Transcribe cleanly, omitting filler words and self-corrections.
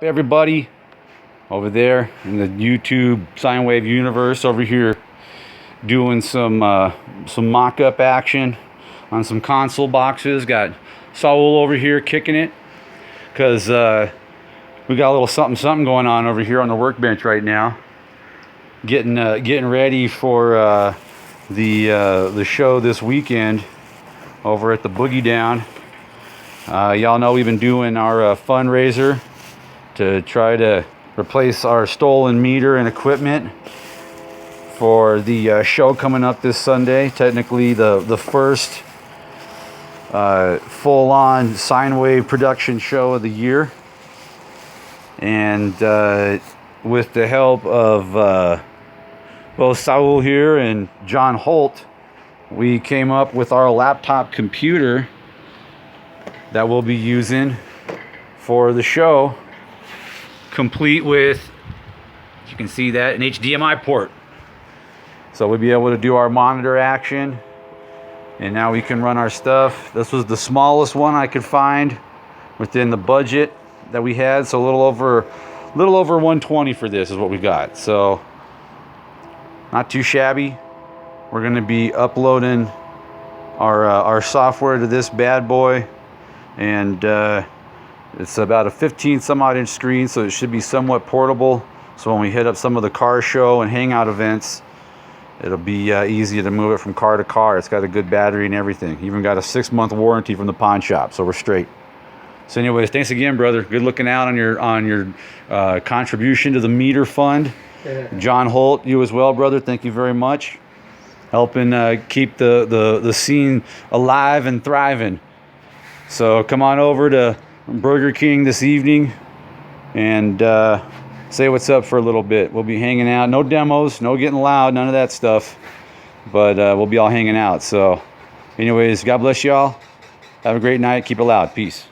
Everybody over there in the YouTube sine wave universe, over here doing some mock-up action on some console boxes. Got Saul over here kicking it because we got a little something going on over here on the workbench right now, getting ready for the show this weekend over at the Boogie Down. Y'all know we've been doing our fundraiser to try to replace our stolen meter and equipment for the show coming up this Sunday. Technically the first full-on sine wave production show of the year. And with the help of both Saul here and John Holt, we came up with our laptop computer that we'll be using for the show, complete with, you can see that, an HDMI port. So we'll be able to do our monitor action, and now we can run our stuff. This was the smallest one I could find within the budget that we had, so a little over 120 for this is what we got. So not too shabby. We're going to be uploading our software to this bad boy, and it's about a 15 some odd inch screen, so it should be somewhat portable. So when we hit up some of the car show and hangout events, it'll be easy to move it from car to car. It's got a good battery and everything. Even got a 6-month warranty from the pawn shop, so we're straight. So anyways, thanks again, brother. Good looking out on your contribution to the meter fund. Yeah. John Holt, you as well, brother. Thank you very much. Helping keep the scene alive and thriving. So come on over to Burger King this evening and say what's up for a little bit. We'll be hanging out. No demos, no getting loud, none of that stuff. But we'll be all hanging out. So anyways, God bless y'all. Have a great night. Keep it loud. Peace.